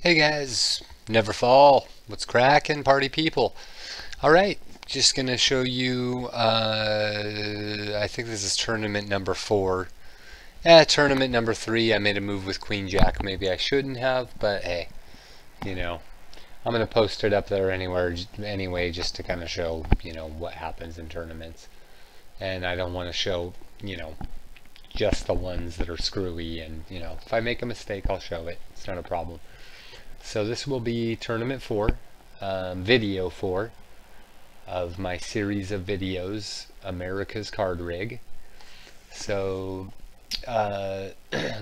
Hey guys, never fall. What's crackin', party people? All right, just gonna show you. I think this is tournament number 4. Tournament number 3. I made a move with Queen Jack. Maybe I shouldn't have, but hey, you know, I'm gonna post it up there anyway, just to kind of show what happens in tournaments. And I don't want to show just the ones that are screwy. And if I make a mistake, I'll show it. It's not a problem. So this will be tournament 4, video 4 of my series of videos, America's Card Rig. So let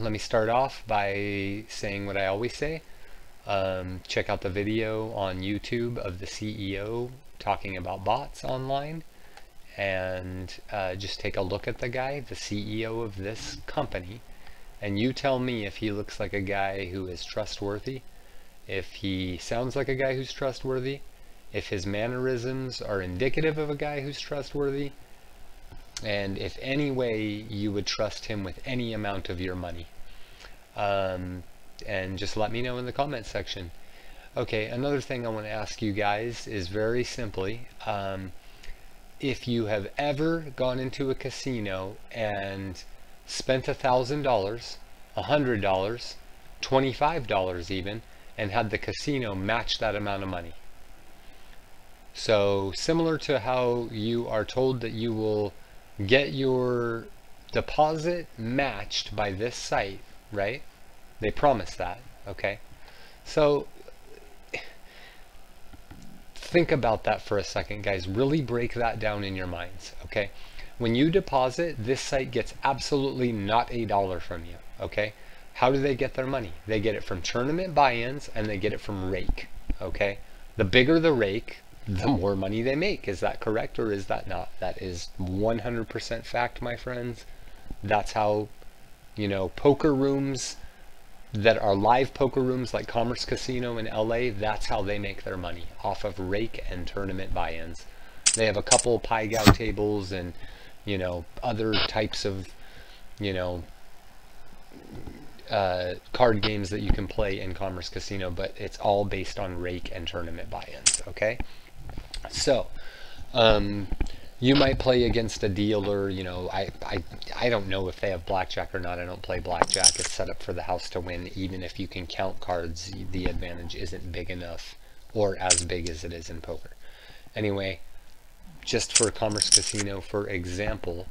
me start off by saying what I always say. Check out the video on YouTube of the CEO talking about bots online, and just take a look at the guy, the CEO of this company, and you tell me if he looks like a guy who is trustworthy, if he sounds like a guy who's trustworthy, if his mannerisms are indicative of a guy who's trustworthy, and if any way you would trust him with any amount of your money. And just let me know in the comment section. Okay, another thing I want to ask you guys is very simply, if you have ever gone into a casino and spent $1,000, $100, $25 even, and had the casino match that amount of money. So similar to how you are told that you will get your deposit matched by this site, right? They promise that, okay? So think about that for a second, guys. Really break that down in your minds, okay? When you deposit, this site gets absolutely not a dollar from you, okay? How do they get their money? They get it from tournament buy-ins, and they get it from rake, okay? The bigger the rake, the more money they make. Is that correct, or is that not? That is 100% fact, my friends. That's how, poker rooms that are live poker rooms like Commerce Casino in LA, that's how they make their money, off of rake and tournament buy-ins. They have a couple Pai Gow tables and, other types of, card games that you can play in Commerce Casino, but it's all based on rake and tournament buy-ins, okay? So, you might play against a dealer, I don't know if they have blackjack or not. I don't play blackjack. It's set up for the house to win. Even if you can count cards, the advantage isn't big enough, or as big as it is in poker. Anyway, just for Commerce Casino, for example,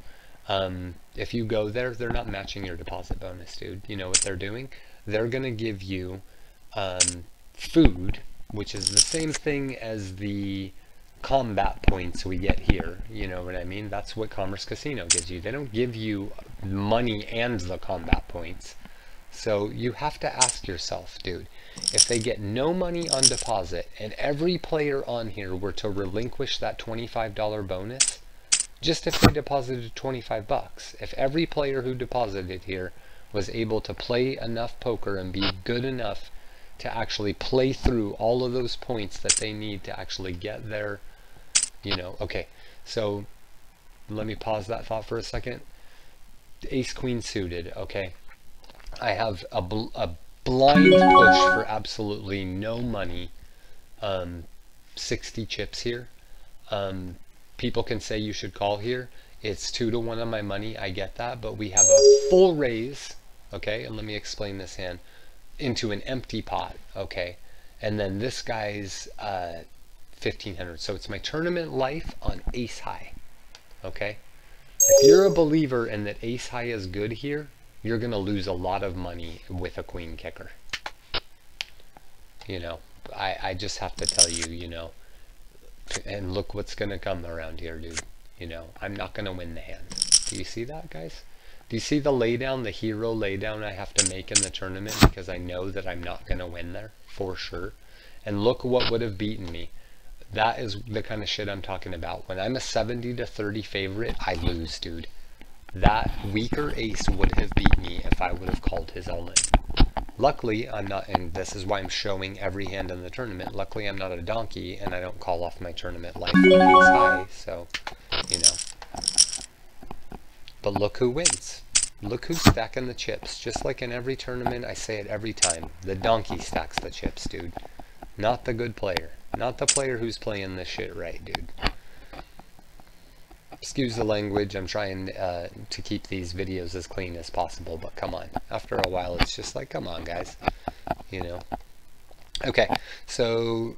if you go there, they're not matching your deposit bonus, dude. You know what they're doing? They're gonna give you food, which is the same thing as the combat points we get here. You know what I mean? That's what Commerce Casino gives you. They don't give you money and the combat points. So you have to ask yourself, dude, if they get no money on deposit and every player on here were to relinquish that $25 bonus, just if they deposited 25 bucks, if every player who deposited here was able to play enough poker and be good enough to actually play through all of those points that they need to actually get their, okay, so let me pause that thought for a second. Ace Queen suited, okay. I have a blind push for absolutely no money, 60 chips here. People can say you should call here. It's 2-to-1 on my money. I get that, but we have a full raise, okay, and let me explain this hand, into an empty pot, okay, and then this guy's 1,500. So it's my tournament life on ace high, okay. If you're a believer in that ace high is good here, you're gonna lose a lot of money with a queen kicker. I just have to tell you, and look what's gonna come around here, dude. I'm not gonna win the hand. Do you see that, guys? Do you see the laydown, the hero laydown I have to make in the tournament because I know that I'm not gonna win there for sure? And look what would have beaten me. That is the kind of shit I'm talking about. When I'm a 70-30 favorite, I lose, dude. That weaker ace would have beat me if I would have called his all-in. Luckily, I'm not, and this is why I'm showing every hand in the tournament. Luckily, I'm not a donkey, and I don't call off my tournament life on ace high, so, But look who wins. Look who's stacking the chips. Just like in every tournament, I say it every time. The donkey stacks the chips, dude. Not the good player. Not the player who's playing this shit right, dude. Excuse the language. I'm trying to keep these videos as clean as possible, but come on. After a while, it's just like, come on, guys. You know. Okay, so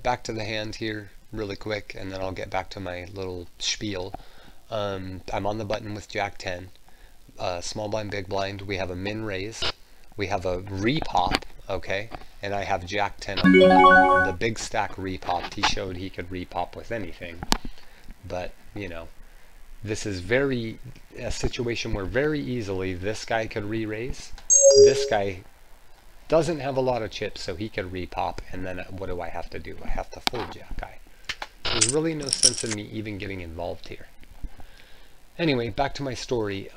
back to the hand here really quick, and then I'll get back to my little spiel. I'm on the button with Jack 10. Small blind, big blind. We have a min raise. We have a repop, okay? And I have Jack 10 on the big stack repop. He showed he could repop with anything. But, you know, this is a situation where very easily this guy could re-raise. This guy doesn't have a lot of chips, so he could repop, and then what do I have to do? I have to fold Jack guy. There's really no sense in me even getting involved here. Anyway, back to my story.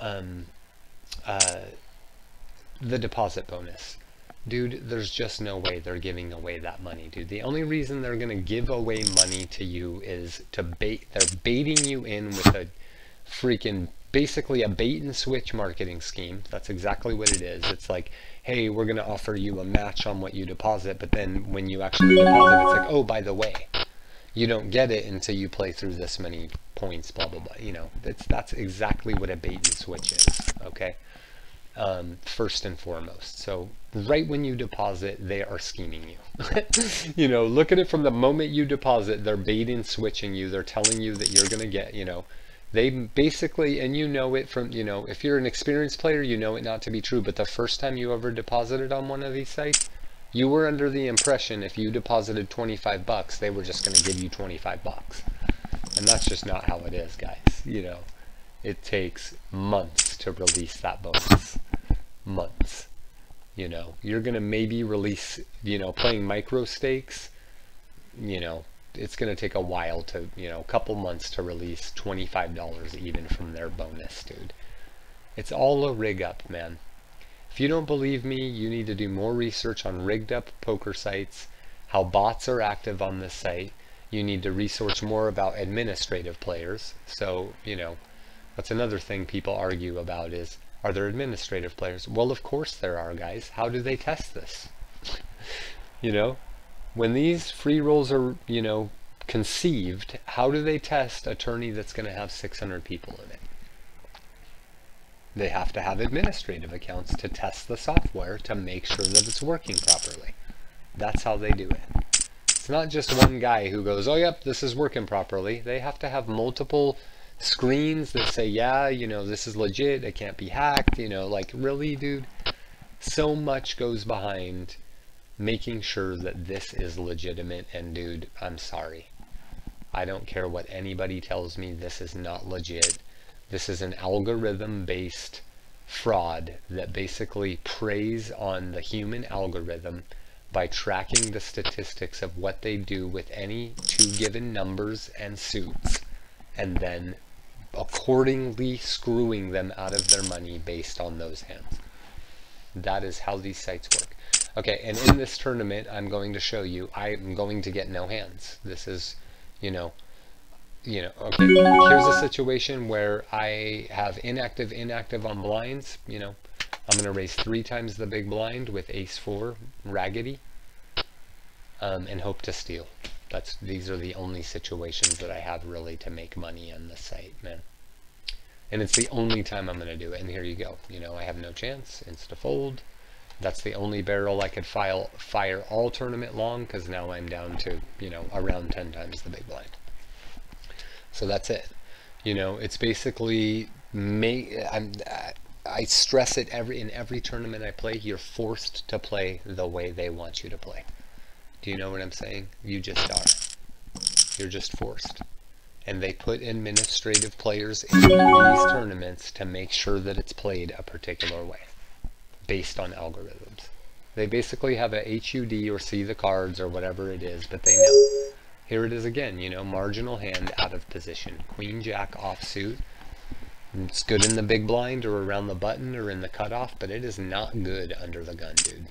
The deposit bonus. Dude, there's just no way they're giving away that money, dude. The only reason they're going to give away money to you is they're baiting you in with a freaking, basically a bait and switch marketing scheme. That's exactly what it is. It's like, hey, we're going to offer you a match on what you deposit, but then when you actually deposit, it's like, oh, by the way, you don't get it until you play through this many points, blah, blah, blah. You know, that's exactly what a bait and switch is, okay? First and foremost. So right when you deposit, they are scheming you. You know, look at it from the moment you deposit, they're bait and switching you. They're telling you that you're going to get, you know, they basically, and you know it from, you know, if you're an experienced player, you know it not to be true, but the first time you ever deposited on one of these sites, you were under the impression if you deposited 25 bucks, they were just going to give you 25 bucks. And that's just not how it is, guys. You know, it takes months to release that bonus. Months. You know, you're going to maybe release, you know, playing micro stakes, you know, it's going to take a while to, you know, a couple months to release $25 even from their bonus, dude. It's all a rig up, man. If you don't believe me, you need to do more research on rigged up poker sites, how bots are active on this site. You need to research more about administrative players. So, you know, that's another thing people argue about is, are there administrative players? Well, of course there are, guys. How do they test this? You know, when these free rolls are, you know, conceived, how do they test a tourney that's going to have 600 people in it? They have to have administrative accounts to test the software to make sure that it's working properly. That's how they do it. It's not just one guy who goes, oh, yep, this is working properly. They have to have multiple screens that say, yeah, you know, this is legit, it can't be hacked, you know, like, really, dude? So much goes behind making sure that this is legitimate, and dude, I'm sorry. I don't care what anybody tells me, this is not legit. This is an algorithm-based fraud that basically preys on the human algorithm by tracking the statistics of what they do with any two given numbers and suits, and then accordingly screwing them out of their money based on those hands. That is how these sites work. Okay, and in this tournament, I'm going to show you, I'm going to get no hands. This is, you know, okay, here's a situation where I have inactive on blinds, you know, I'm going to raise 3 times the big blind with ace-4 raggedy, and hope to steal. These are the only situations that I have really to make money on this site, man. And it's the only time I'm going to do it, and here you go. You know, I have no chance, insta-fold. That's the only barrel I could fire all tournament long, because now I'm down to, you know, around 10 times the big blind. So that's it. You know, it's basically, I stress it in every tournament I play, you're forced to play the way they want you to play. Do you know what I'm saying? You just are. You're just forced. And they put administrative players in these tournaments to make sure that it's played a particular way, based on algorithms. They basically have a HUD or see the cards or whatever it is, but they know. Here it is again, you know, marginal hand out of position. Queen Jack offsuit. It's good in the big blind or around the button or in the cutoff, but it is not good under the gun, dude.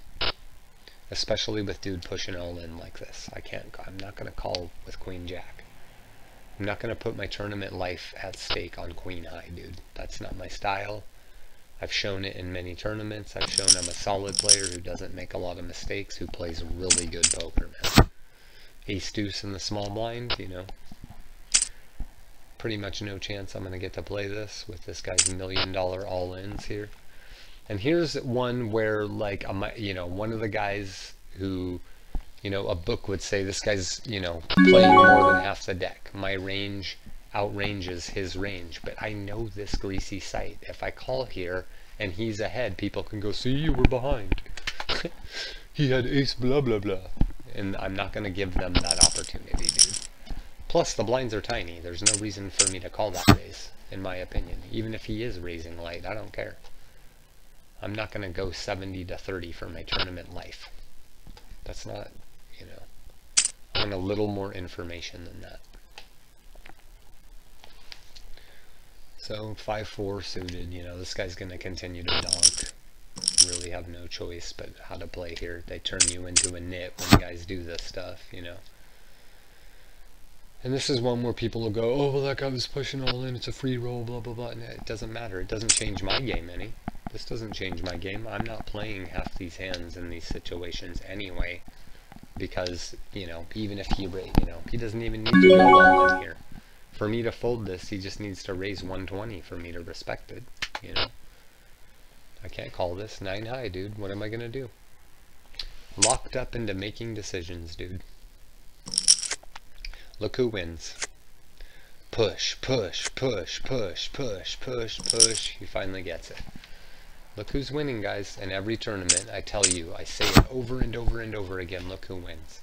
Especially with dude pushing all in like this. I'm not going to call with Queen Jack. I'm not going to put my tournament life at stake on Queen High, dude. That's not my style. I've shown it in many tournaments. I've shown I'm a solid player who doesn't make a lot of mistakes, who plays really good poker, man. Ace deuce in the small blind, you know. Pretty much no chance I'm going to get to play this with this guy's $1 million all-ins here. And here's one where, like, you know, one of the guys who, you know, a book would say this guy's, you know, playing more than half the deck. My range outranges his range, but I know this greasy site. If I call here and he's ahead, people can go, see, you were behind. He had ace blah blah blah. And I'm not going to give them that opportunity, dude. Plus, the blinds are tiny. There's no reason for me to call that raise, in my opinion. Even if he is raising light, I don't care. I'm not going to go 70-30 for my tournament life. That's not, you know, I want a little more information than that. So 5-4 suited, you know, this guy's going to continue to donk. Really have no choice but how to play here. They turn you into a nit when guys do this stuff, you know. And this is one where people will go, oh, well, that guy was pushing all in, it's a free roll, blah, blah, blah. And it doesn't matter. It doesn't change my game any. This doesn't change my game. I'm not playing half these hands in these situations anyway. Because, you know, even if he, you know, he doesn't even need to go all in here. For me to fold this, he just needs to raise 120 for me to respect it, you know. I can't call this 9 high, dude. What am I gonna do? Locked up into making decisions, dude. Look who wins. Push, push, push, push, push, push, push. He finally gets it. Look who's winning, guys. In every tournament, I tell you, I say it over and over and over again, look who wins.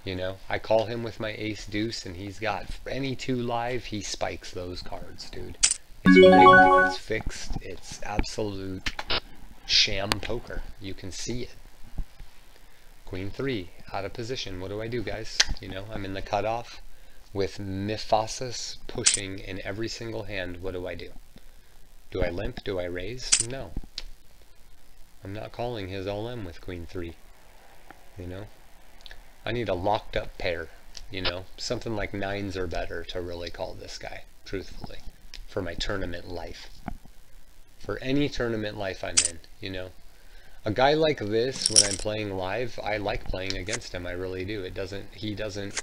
You know, I call him with my ace deuce, and he's got any 2 live, he spikes those cards, dude. It's rigged, it's fixed, it's absolute sham poker. You can see it. Queen 3, out of position. What do I do, guys? You know, I'm in the cutoff with Mephosus pushing in every single hand. What do I do? Do I limp? Do I raise? No. I'm not calling his all-in with Queen 3. You know? I need a locked up pair. You know? Something like 9s or better to really call this guy, truthfully. For my tournament life. For any tournament life I'm in, you know? A guy like this, when I'm playing live, I like playing against him. I really do. He doesn't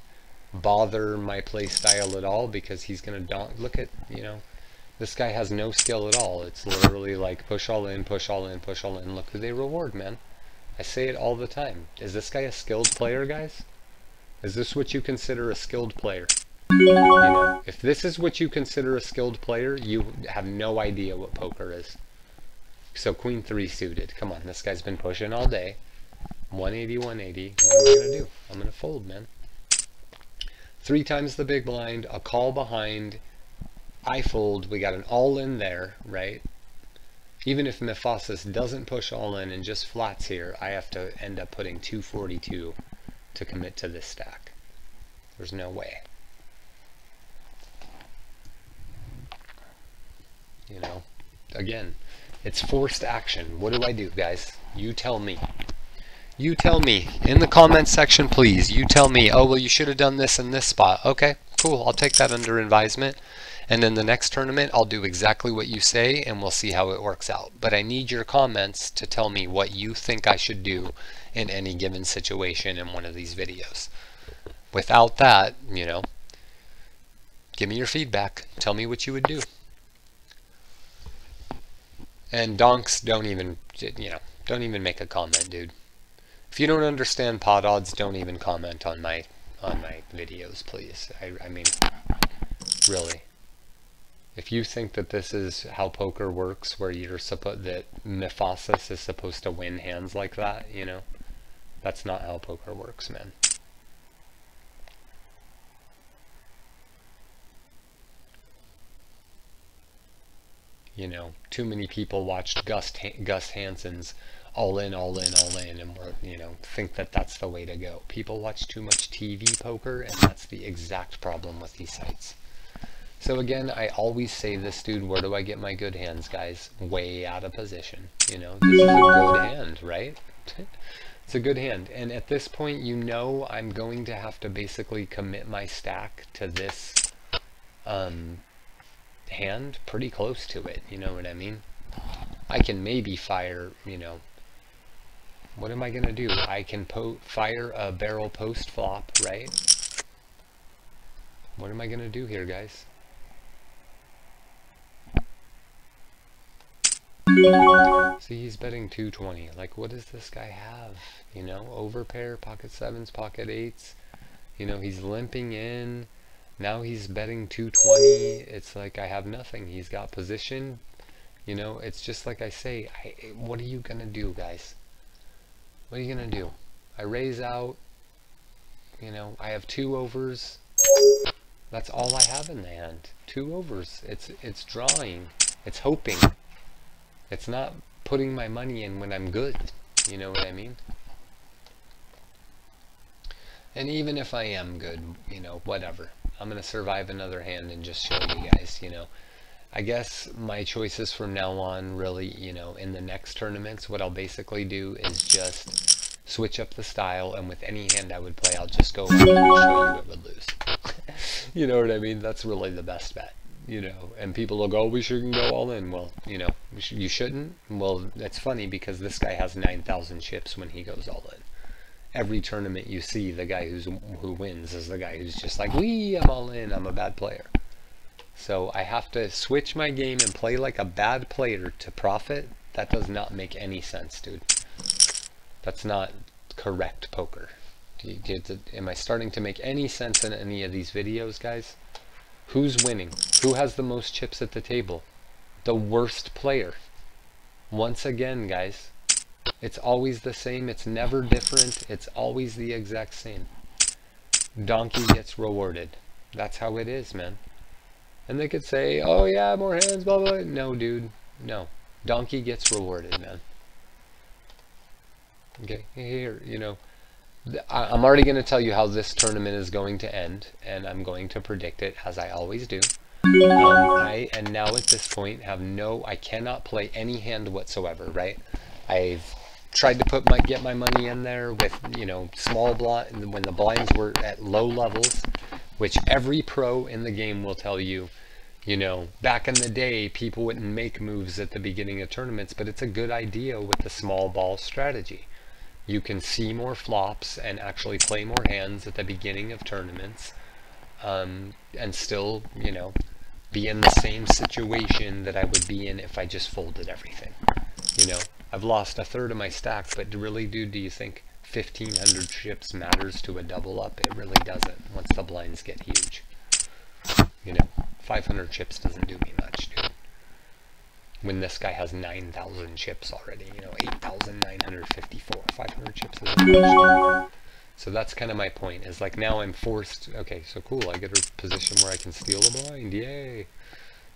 bother my play style at all because he's gonna look at, you know, this guy has no skill at all. It's literally like push all in, push all in, push all in. Look who they reward, man. I say it all the time. Is this guy a skilled player, guys? Is this what you consider a skilled player? You know, if this is what you consider a skilled player, you have no idea what poker is. So Queen 3 suited. Come on, this guy's been pushing all day. 180, 180. What am I going to do? I'm going to fold, man. 3 times the big blind, a call behind. I fold. We got an all-in there, right? Even if Mephosus doesn't push all-in and just flats here, I have to end up putting 242 to commit to this stack. There's no way. You know, again, it's forced action. What do I do, guys? You tell me. You tell me. In the comments section, please. You tell me, oh, well, you should have done this in this spot. Okay, cool. I'll take that under advisement. And in the next tournament, I'll do exactly what you say, and we'll see how it works out. But I need your comments to tell me what you think I should do in any given situation in one of these videos. Without that, you know, give me your feedback. Tell me what you would do. And donks, don't even, you know, don't even make a comment, dude. If you don't understand pot odds, don't even comment on my videos, please. I mean, really. If you think that this is how poker works, where you're that Mephosus is supposed to win hands like that, you know, that's not how poker works, man. You know, too many people watched Gus Hansen's all in, all in, all in, and you know, think that that's the way to go. People watch too much TV poker, and that's the exact problem with these sites. So again, I always say this, dude, where do I get my good hands, guys? Way out of position. You know, this is a good hand, right? It's a good hand. And at this point, you know, I'm going to have to basically commit my stack to this hand pretty close to it. You know what I mean? I can maybe fire, you know, what am I gonna do? I can fire a barrel post flop, right? What am I gonna do here, guys? See, he's betting 220. Like, what does this guy have? You know, overpair, pocket sevens, pocket eights. You know, he's limping in. Now he's betting 220. It's like I have nothing. He's got position. You know, it's just like I say, what are you gonna do, guys? What are you gonna do? I raise out. You know, I have 2 overs. That's all I have in the hand. 2 overs. It's drawing. It's hoping. It's not putting my money in when I'm good. You know what I mean? And even if I am good, you know, whatever. I'm gonna survive another hand and just show you guys, you know. I guess my choices from now on really, you know, in the next tournaments, what I'll basically do is just switch up the style, and with any hand I would play, I'll just go and show you it would lose. You know what I mean? That's really the best bet, you know. And people will go, we shouldn't go all in. Well, you know, you shouldn't. Well, it's funny because this guy has 9,000 chips when he goes all in. Every tournament you see, the guy who wins is the guy who's just like, I'm all in, I'm a bad player. So I have to switch my game and play like a bad player to profit. That does not make any sense, dude. That's not correct poker. Am I starting to make any sense in any of these videos, guys? Who's winning? Who has the most chips at the table? The worst player. Once again, guys, it's always the same. It's never different. It's always the exact same. Donkey gets rewarded. That's how it is, man. And they could say, oh yeah, more hands, blah, blah, blah. No, dude. No. Donkey gets rewarded, man. Okay, here, you know, I'm already going to tell you how this tournament is going to end, and I'm going to predict it, as I always do. And now at this point I cannot play any hand whatsoever, right? I've tried to get my money in there with, you know, small blind, when the blinds were at low levels, which every pro in the game will tell you, you know, back in the day, people wouldn't make moves at the beginning of tournaments, but it's a good idea with the small ball strategy. You can see more flops and actually play more hands at the beginning of tournaments, and still, you know, be in the same situation that I would be in if I just folded everything. You know, I've lost a third of my stack, but really, dude, do you think 1,500 chips matters to a double up? It really doesn't once the blinds get huge. You know, 500 chips doesn't do me much, dude. When this guy has 9,000 chips already, you know, 8,954. 500 chips isn't much, dude. So that's kind of my point, is like now I'm forced, okay, so cool, I get a position where I can steal the blind, yay.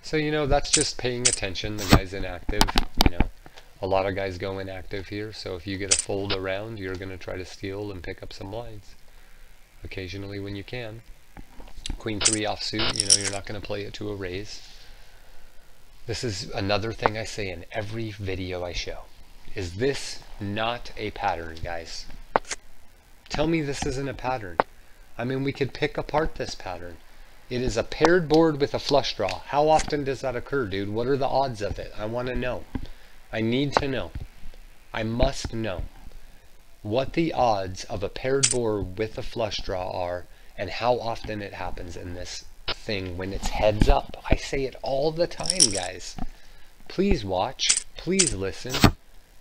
So, you know, that's just paying attention. The guy's inactive, you know. A lot of guys go inactive here, so if you get a fold around, you're going to try to steal and pick up some blinds. Occasionally when you can. Queen 3 offsuit, you know, you're not going to play it to a raise. This is another thing I say in every video I show. Is this not a pattern, guys? Tell me this isn't a pattern. I mean, we could pick apart this pattern. It is a paired board with a flush draw. How often does that occur, dude? What are the odds of it? I want to know. I need to know. I must know what the odds of a paired board with a flush draw are, and how often it happens in this thing when it's heads up. I say it all the time, guys. Please watch. Please listen.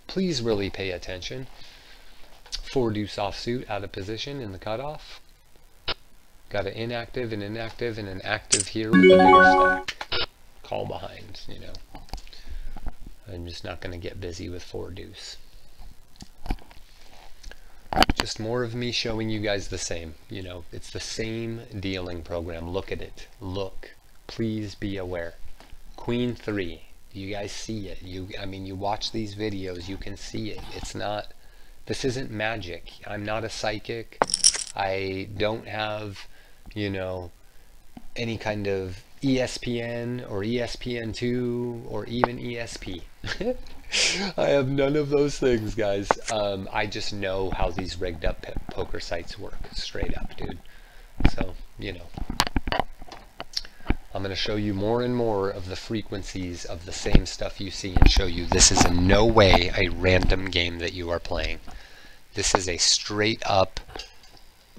Please really pay attention. 4 deuce offsuit out of position in the cutoff. Got an inactive and inactive and an active here with a bigger stack. Call behind, you know. I'm just not going to get busy with 4 deuce. Just more of me showing you guys the same. You know, it's the same dealing program. Look at it. Look. Please be aware. Queen 3. You guys see it. I mean, you watch these videos, you can see it. It's not, this isn't magic. I'm not a psychic. I don't have, you know, any kind of ESPN or ESPN2 or even ESP. I have none of those things, guys. I just know how these rigged up poker sites work, straight up, dude. So, you know, I'm going to show you more and more of the frequencies of the same stuff you see and show you this is in no way a random game that you are playing. This is a straight up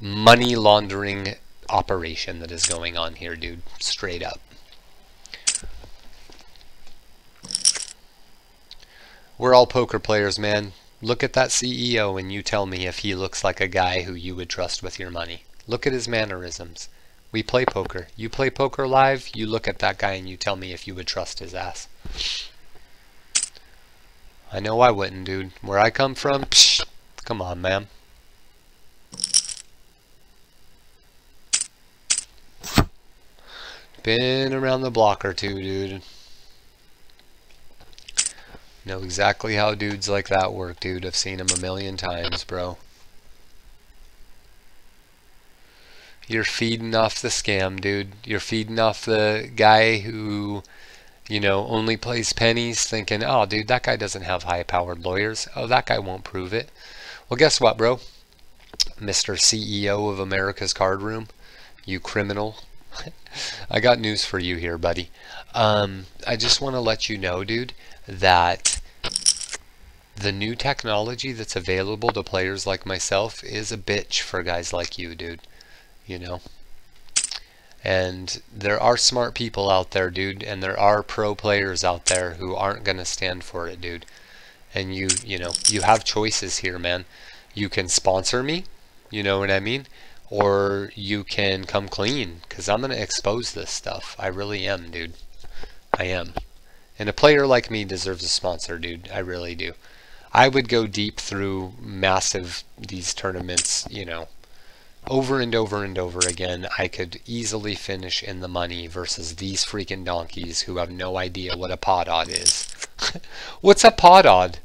money laundering operation that is going on here, dude. Straight up. We're all poker players, man. Look at that CEO and you tell me if he looks like a guy who you would trust with your money. Look at his mannerisms. We play poker. You play poker live, you look at that guy and you tell me if you would trust his ass. I know I wouldn't, dude. Where I come from, psh, come on, man. Been around the block or two, dude. Know exactly how dudes like that work, dude. I've seen them a million times, bro. You're feeding off the scam, dude. You're feeding off the guy who, you know, only plays pennies, thinking, oh, dude, that guy doesn't have high-powered lawyers. Oh, that guy won't prove it. Well, guess what, bro? Mr. CEO of America's Card Room, you criminal. I got news for you here, buddy. I just want to let you know, dude, that the new technology that's available to players like myself is a bitch for guys like you, dude. You know? And there are smart people out there, dude, and there are pro players out there who aren't going to stand for it, dude. And you know, you have choices here, man. You can sponsor me, you know what I mean? Or you can come clean, because I'm going to expose this stuff. I really am, dude. I am. And a player like me deserves a sponsor, dude. I really do. I would go deep through these tournaments, you know, over and over and over again. I could easily finish in the money versus these freaking donkeys who have no idea what a pot odd is. What's a pot odd?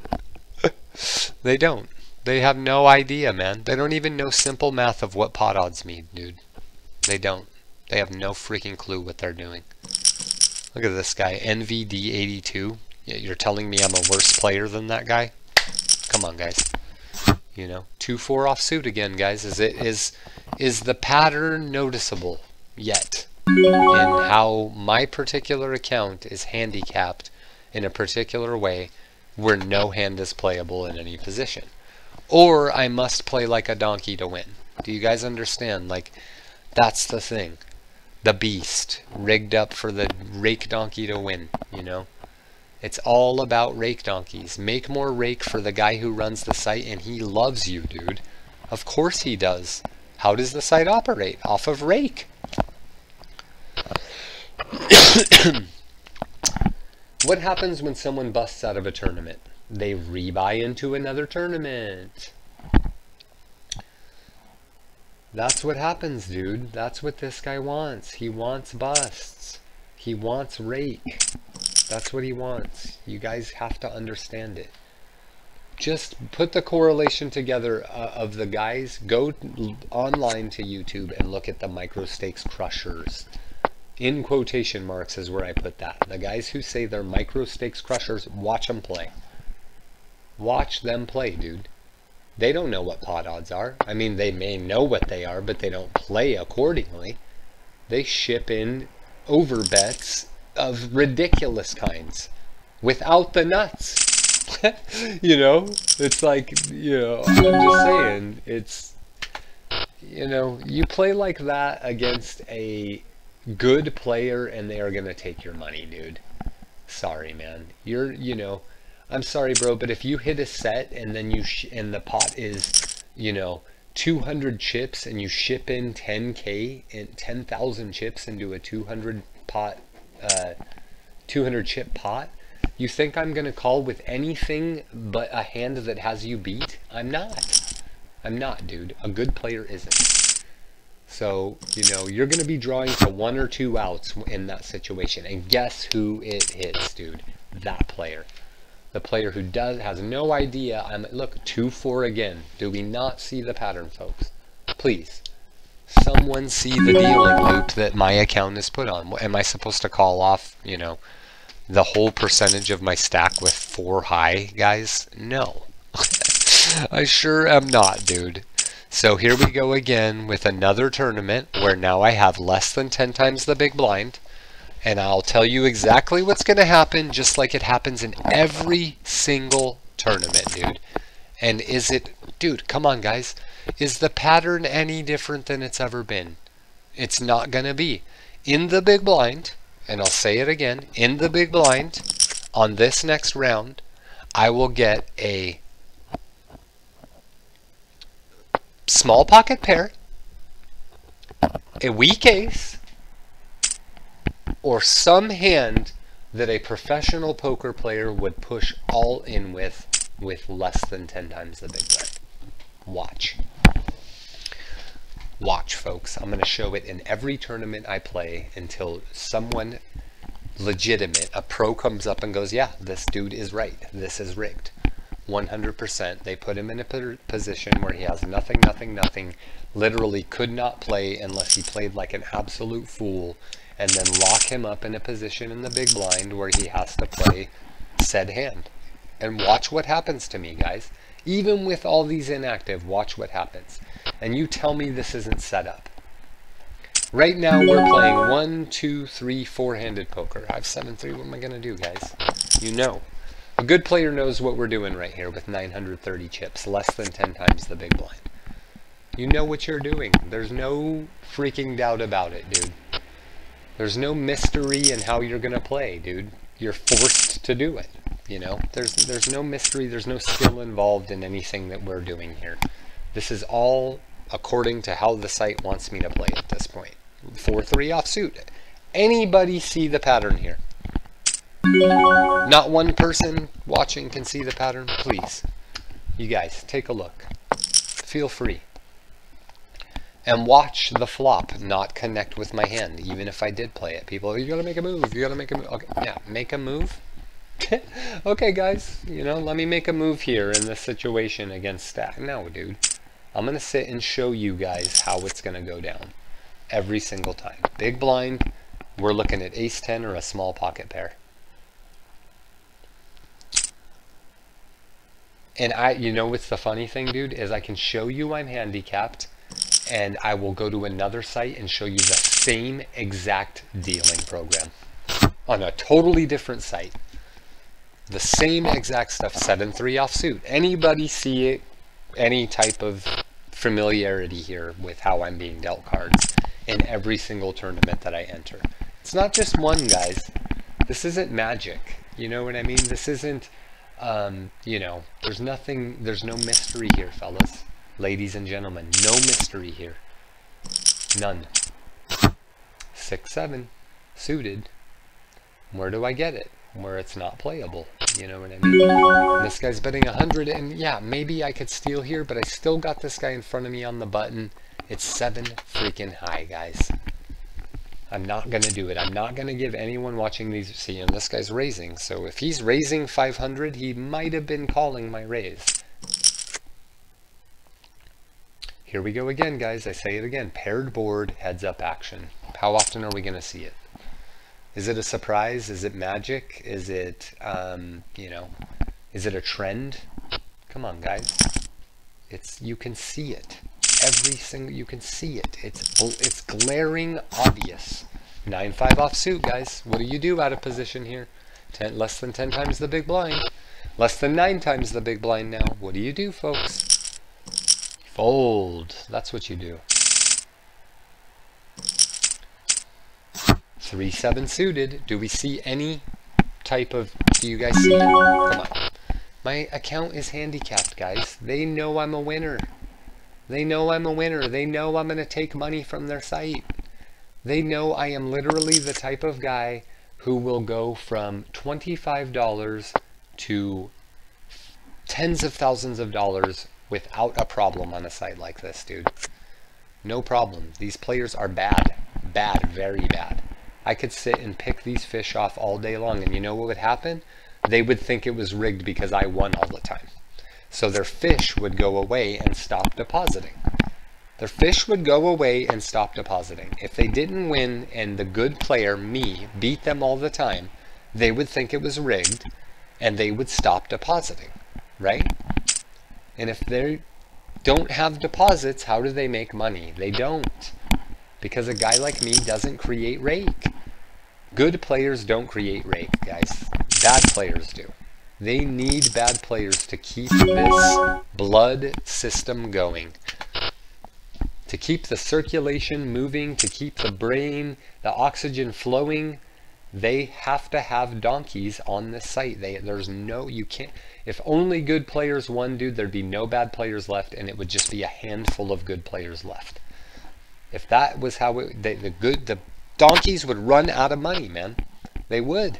They don't. They have no idea, man. They don't even know simple math of what pot odds mean, dude. They don't. They have no freaking clue what they're doing. Look at this guy, NVD82. You're telling me I'm a worse player than that guy? Come on, guys. You know, 2-4 offsuit again, guys. Is the pattern noticeable yet in how my particular account is handicapped in a particular way where no hand is playable in any position? Or I must play like a donkey to win. Do you guys understand? Like, that's the thing. The beast, rigged up for the rake donkey to win, you know? It's all about rake donkeys. Make more rake for the guy who runs the site, and he loves you, dude. Of course he does. How does the site operate? Off of rake. What happens when someone busts out of a tournament? They rebuy into another tournament. That's what happens, dude. That's what this guy wants. He wants busts. He wants rake. That's what he wants. You guys have to understand it. Just put the correlation together of the guys. Go online to YouTube and look at the micro stakes crushers. In quotation marks is where I put that. The guys who say they're micro stakes crushers, watch them play. Watch them play, dude. They don't know what pot odds are. I mean, they may know what they are, but they don't play accordingly. They ship in over bets of ridiculous kinds without the nuts. You know, it's like, you know, I'm just saying, it's, you know, you play like that against a good player and they are going to take your money, dude. Sorry, man. You're, you know, I'm sorry, bro, but if you hit a set and then and the pot is, you know, 200 chips and you ship in 10K and 10,000 chips into a 200 chip pot, you think I'm going to call with anything but a hand that has you beat? I'm not. I'm not, dude. A good player isn't. So, you know, you're going to be drawing to 1 or 2 outs in that situation. And guess who it hits, dude? That player. The player who has no idea. Look, 2-4 again. Do we not see the pattern, folks? Please. Someone see the dealing loop that my account is put on. Am I supposed to call off, you know, the whole percentage of my stack with 4 high, guys? No. I sure am not, dude. So here we go again with another tournament where now I have less than 10 times the big blind. And I'll tell you exactly what's going to happen, just like it happens in every single tournament, dude. And is it, dude, come on, guys. Is the pattern any different than it's ever been? It's not going to be. In the big blind, and I'll say it again, in the big blind, on this next round, I will get a small pocket pair, a weak ace, or some hand that a professional poker player would push all in with less than 10 times the big blind. Watch. Watch, folks. I'm going to show it in every tournament I play until someone legitimate, a pro, comes up and goes, yeah, this dude is right. This is rigged. 100%. They put him in a position where he has nothing, literally could not play unless he played like an absolute fool, and then lock him up in a position in the big blind where he has to play said hand. And watch what happens to me, guys. Even with all these inactive, watch what happens. And you tell me this isn't set up. Right now we're playing 1, 2, 3, 4-handed poker. I have 7-3. What am I going to do, guys? You know. A good player knows what we're doing right here with 930 chips. Less than 10 times the big blind. You know what you're doing. There's no freaking doubt about it, dude. There's no mystery in how you're going to play, dude. You're forced to do it. You know, there's no mystery, there's no skill involved in anything that we're doing here. This is all according to how the site wants me to play at this point. 4-3 offsuit. Anybody see the pattern here? Not one person watching can see the pattern? Please. You guys, take a look. Feel free. And watch the flop not connect with my hand, even if I did play it. People, you gotta make a move, you gotta make a move. Okay, yeah, make a move? Okay, guys, you know, let me make a move here in this situation against stack. No, dude. I'm going to sit and show you guys how it's going to go down every single time. Big blind, we're looking at ace-10 or a small pocket pair. And you know what's the funny thing, dude, is I can show you I'm handicapped, and I will go to another site and show you the same exact dealing program on a totally different site. The same exact stuff, 7-3 offsuit. Anybody see it? Any type of familiarity here with how I'm being dealt cards in every single tournament that I enter? It's not just one, guys. This isn't magic. You know what I mean? This isn't, you know, there's no mystery here, fellas. Ladies and gentlemen, no mystery here. None. 6-7, suited. Where do I get it? Where it's not playable. You know what I mean? And this guy's betting 100, and yeah, maybe I could steal here, but I still got this guy in front of me on the button. It's 7 freaking high, guys. I'm not going to do it. I'm not going to give anyone watching these... See, and this guy's raising, so if he's raising 500, he might have been calling my raise. Here we go again, guys. I say it again. Paired board, heads up action. How often are we going to see it? Is it a surprise? Is it magic? Is it, you know, is it a trend? Come on, guys. You can see it. You can see it. It's glaring obvious. 9-5 offsuit, guys. What do you do out of position here? Less than 10 times the big blind. Less than 9 times the big blind now. What do you do, folks? Fold. That's what you do. 3-7 suited. Do we see any type of... Do you guys see it? Come on. My account is handicapped, guys. They know I'm a winner. They know I'm a winner. They know I'm going to take money from their site. They know I am literally the type of guy who will go from $25 to tens of thousands of dollars without a problem on a site like this, dude. No problem. These players are bad. Bad. Very bad. I could sit and pick these fish off all day long, and you know what would happen? They would think it was rigged because I won all the time. So their fish would go away and stop depositing. Their fish would go away and stop depositing. If they didn't win and the good player, me, beat them all the time, they would think it was rigged and they would stop depositing, right? And if they don't have deposits, how do they make money? They don't. Because a guy like me doesn't create rake. Good players don't create rake, guys. Bad players do. They need bad players to keep this blood system going. To keep the circulation moving, to keep the brain, the oxygen flowing. They have to have donkeys on this site. There's no, you can't, if only good players won, dude, there'd be no bad players left, and it would just be a handful of good players left. If that was how the donkeys would run out of money, man. They would.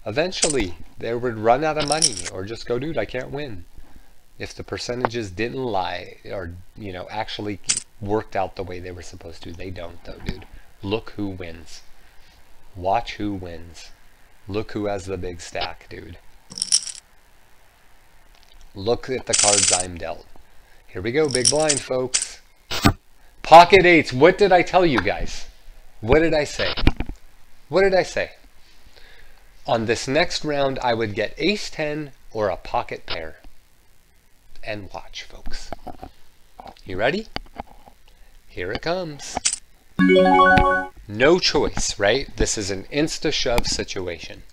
Eventually, they would run out of money, or just go, dude, I can't win. If the percentages didn't lie, or, you know, actually worked out the way they were supposed to. They don't, though, dude. Look who wins. Watch who wins. Look who has the big stack, dude. Look at the cards I'm dealt. Here we go, big blind, folks. Pocket eights. What did I tell you guys? What did I say? What did I say? On this next round, I would get ace 10 or a pocket pair. And watch, folks. You ready? Here it comes. No choice, right? This is an insta-shove situation.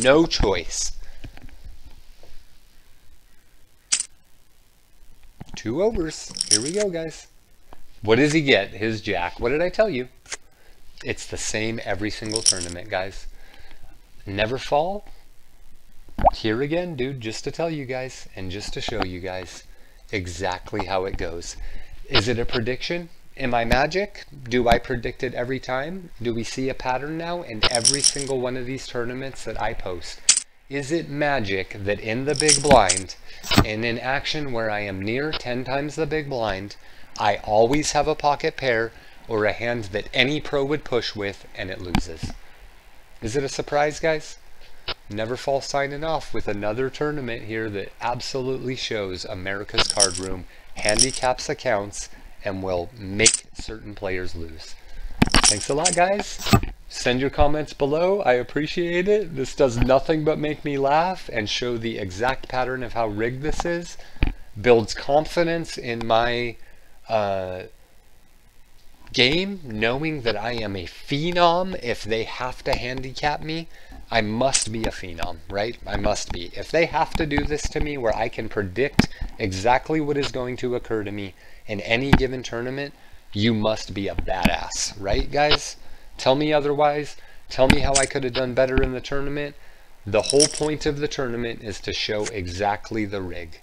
No choice. 2 overs. Here we go, guys. What does he get? His jack. What did I tell you? It's the same every single tournament, guys. Never fall. Here again, dude, just to tell you guys and just to show you guys exactly how it goes. Is it a prediction? Am I magic? Do I predict it every time? Do we see a pattern now in every single one of these tournaments that I post? Is it magic that in the big blind and in action where I am near 10 times the big blind, I always have a pocket pair or a hand that any pro would push with and it loses? Is it a surprise, guys? Never Fall signing off with another tournament here that absolutely shows America's Card Room handicaps accounts and will make certain players lose. Thanks a lot, guys. Send your comments below. I appreciate it. This does nothing but make me laugh and show the exact pattern of how rigged this is. Builds confidence in my game, knowing that I am a phenom. If they have to handicap me, I must be a phenom, right? I must be. If they have to do this to me where I can predict exactly what is going to occur to me in any given tournament, you must be a badass, right, guys? Tell me otherwise. Tell me how I could have done better in the tournament. The whole point of the tournament is to show exactly the rig.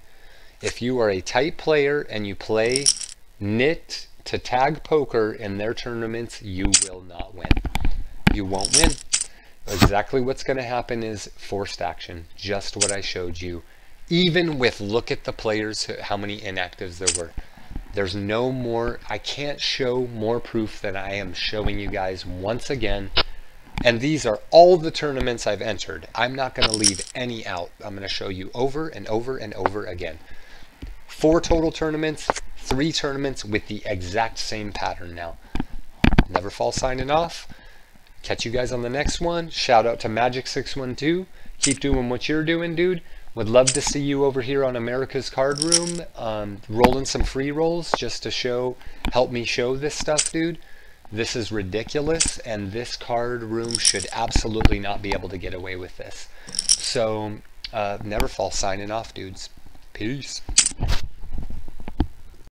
If you are a tight player and you play nit to tag poker in their tournaments, you will not win. You won't win. Exactly what's going to happen is forced action, just what I showed you. Even with, look at the players, how many inactives there were. There's no more, I can't show more proof than I am showing you guys once again. And these are all the tournaments I've entered. I'm not going to leave any out. I'm going to show you over and over and over again. 4 total tournaments, 3 tournaments with the exact same pattern now. Never Fall signing off. Catch you guys on the next one. Shout out to Magic612. Keep doing what you're doing, dude. Would love to see you over here on America's Card Room, rolling some free rolls just to help me show this stuff, dude. This is ridiculous, and this card room should absolutely not be able to get away with this. So, Never Fall signing off, dudes. Peace.